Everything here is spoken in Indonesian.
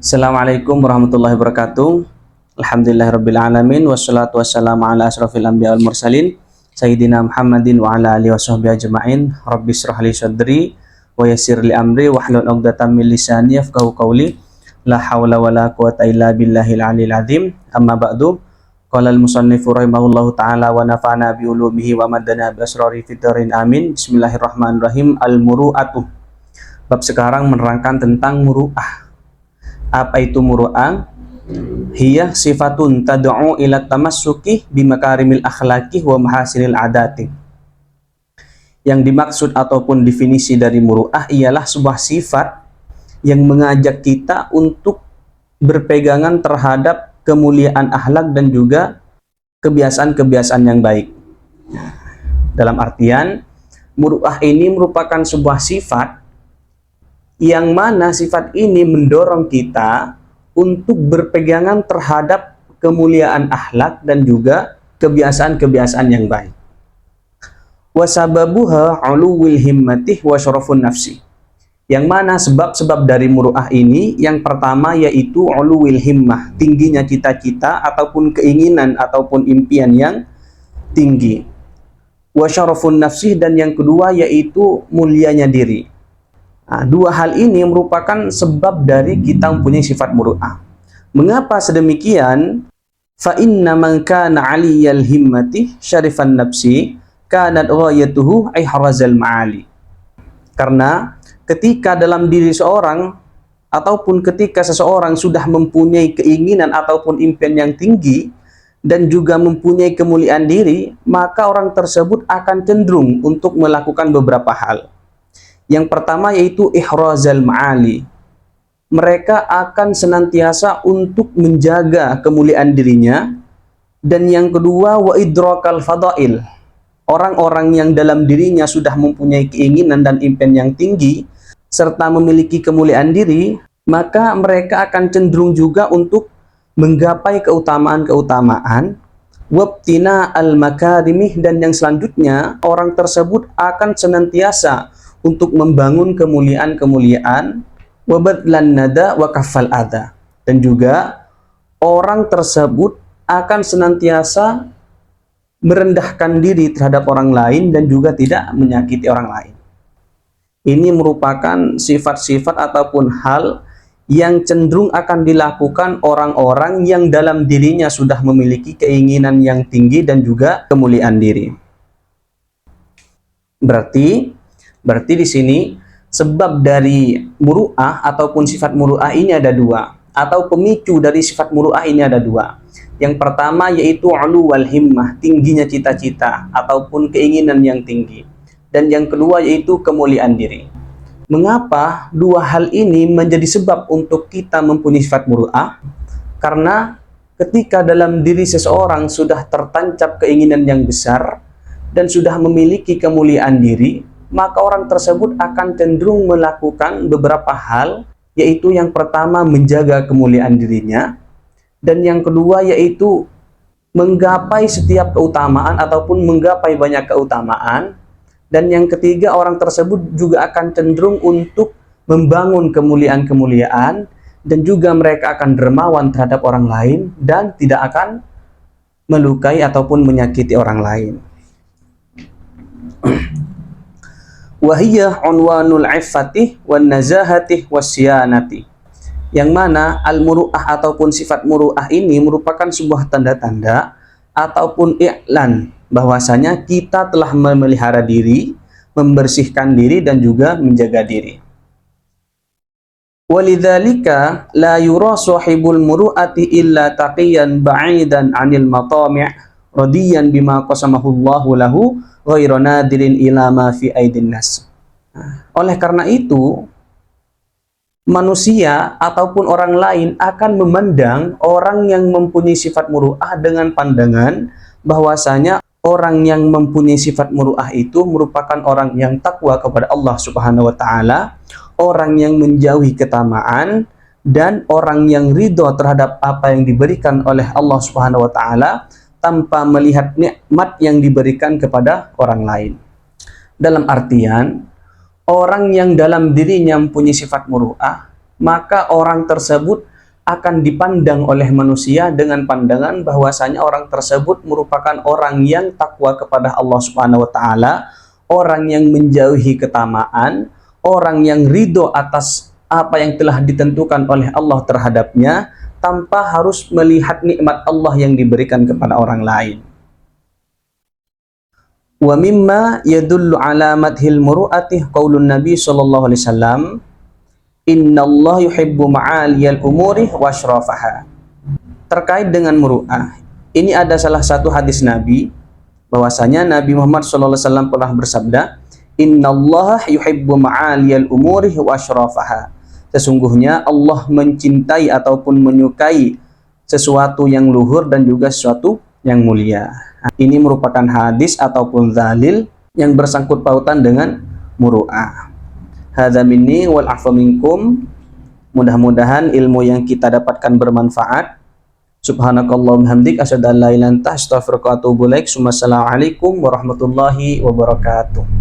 Assalamualaikum warahmatullahi wabarakatuh. Alhamdulillahirrabbilalamin. Wassalatu wassalamu ala asrafil anbiya wal mursalin Sayyidina Muhammadin wa ala alihi wa sahbihi ajma'in. Rabbi shrah li sadri wa yassir li amri wahlul 'uqdatam min lisani yafqahu qawli. La hawla wa la quwata illa billahil aliyil azim. Amma ba'du. Qala al-musannifu rahimahullahu ta'ala wa nafa'ana bi ulumihi wa madana bi asrari fid dharain amin. Bismillahirrahmanirrahim. Al-muru'atu. Bab sekarang menerangkan tentang muru'ah. Apa itu muru'ah? Hiya sifatun tad'u ila tamassuki bimakarimil akhlaqi wa mahasinil adati. Yang dimaksud ataupun definisi dari muru'ah ialah sebuah sifat yang mengajak kita untuk berpegangan terhadap kemuliaan akhlak dan juga kebiasaan-kebiasaan yang baik. Dalam artian, muru'ah ini merupakan sebuah sifat yang mana sifat ini mendorong kita untuk berpegangan terhadap kemuliaan akhlak dan juga kebiasaan-kebiasaan yang baik. Wasababuha 'uluwil himmatih wa syarafun nafsi. Yang mana sebab-sebab dari muru'ah ini, yang pertama yaitu 'uluwil himmah, tingginya cita-cita ataupun keinginan ataupun impian yang tinggi. Wa syarafun nafsi, dan yang kedua yaitu mulianya diri. Nah, dua hal ini merupakan sebab dari kita mempunyai sifat muru'ah. Mengapa sedemikian? Fa inna man kana 'aliyal himmati syarifan nafsi kanat ghayatuhu ihrazal ma'ali. Karena ketika dalam diri seorang ataupun ketika seseorang sudah mempunyai keinginan ataupun impian yang tinggi dan juga mempunyai kemuliaan diri, maka orang tersebut akan cenderung untuk melakukan beberapa hal. Yang pertama yaitu ihrazal ma'ali. Mereka akan senantiasa untuk menjaga kemuliaan dirinya. Dan yang kedua wa idrakal fadail. Orang-orang yang dalam dirinya sudah mempunyai keinginan dan impian yang tinggi serta memiliki kemuliaan diri, maka mereka akan cenderung juga untuk menggapai keutamaan-keutamaan, wabtina al-makarimih, dan yang selanjutnya orang tersebut akan senantiasa untuk membangun kemuliaan-kemuliaan, wabadlan nada wa kafal ada, dan juga orang tersebut akan senantiasa merendahkan diri terhadap orang lain dan juga tidak menyakiti orang lain. Ini merupakan sifat-sifat ataupun hal yang cenderung akan dilakukan orang-orang yang dalam dirinya sudah memiliki keinginan yang tinggi dan juga kemuliaan diri. Berarti di sini sebab dari muru'ah ataupun sifat muru'ah ini ada dua, atau pemicu dari sifat muru'ah ini ada dua. Yang pertama yaitu 'uluwal himmah, tingginya cita-cita ataupun keinginan yang tinggi. Dan yang kedua yaitu kemuliaan diri. Mengapa dua hal ini menjadi sebab untuk kita mempunyai sifat muru'ah? Karena ketika dalam diri seseorang sudah tertancap keinginan yang besar dan sudah memiliki kemuliaan diri, maka orang tersebut akan cenderung melakukan beberapa hal, yaitu yang pertama menjaga kemuliaan dirinya, dan yang kedua yaitu menggapai setiap keutamaan ataupun menggapai banyak keutamaan, dan yang ketiga orang tersebut juga akan cenderung untuk membangun kemuliaan-kemuliaan, dan juga mereka akan dermawan terhadap orang lain dan tidak akan melukai ataupun menyakiti orang lain. Wahiyah unwanul iffatih wan nazahatih wasyanati. Yang mana al-muru'ah ataupun sifat muru'ah ini merupakan sebuah tanda-tanda ataupun i'lan bahwasanya kita telah memelihara diri, membersihkan diri dan juga menjaga diri. Walidzalika la yura sahibul muru'ati illa taqiyan ba'idan 'anil matami' radiyan bima qasamahu Allahu lahu ghairu nadirin ila ma fi aidin nas. Oleh karena itu, manusia ataupun orang lain akan memandang orang yang mempunyai sifat muru'ah dengan pandangan bahwasanya orang yang mempunyai sifat muru'ah itu merupakan orang yang takwa kepada Allah Subhanahu wa taala, orang yang menjauhi ketamaan, dan orang yang ridho terhadap apa yang diberikan oleh Allah Subhanahu wa taala tanpa melihat nikmat yang diberikan kepada orang lain. Dalam artian, orang yang dalam dirinya mempunyai sifat muru'ah, maka orang tersebut akan dipandang oleh manusia dengan pandangan bahwasanya orang tersebut merupakan orang yang takwa kepada Allah Subhanahu wa taala, orang yang menjauhi ketamaan, orang yang ridho atas apa yang telah ditentukan oleh Allah terhadapnya tanpa harus melihat nikmat Allah yang diberikan kepada orang lain. Wa mimma yadullu ala madhil muru'ati qaulun Nabi sallallahu alaihi wasallam, innallaha yuhibbu ma'aliyal umuri wa asrafaha. Terkait dengan muru'ah, ini ada salah satu hadis Nabi bahwasanya Nabi Muhammad sallallahu alaihi wasallam pernah bersabda, innallaha yuhibbu ma'aliyal umuri wa asrafaha. Sesungguhnya Allah mencintai ataupun menyukai sesuatu yang luhur dan juga sesuatu yang mulia. Ini merupakan hadis ataupun dalil yang bersangkut pautan dengan muru'ah. Hadza minni wal afu minkum. Mudah-mudahan ilmu yang kita dapatkan bermanfaat. Subhanakallahumma hamdik asyhadu an la ilaha illa anta astaghfiruka wa atubu ilaik. Assalamualaikum warahmatullahi wabarakatuh.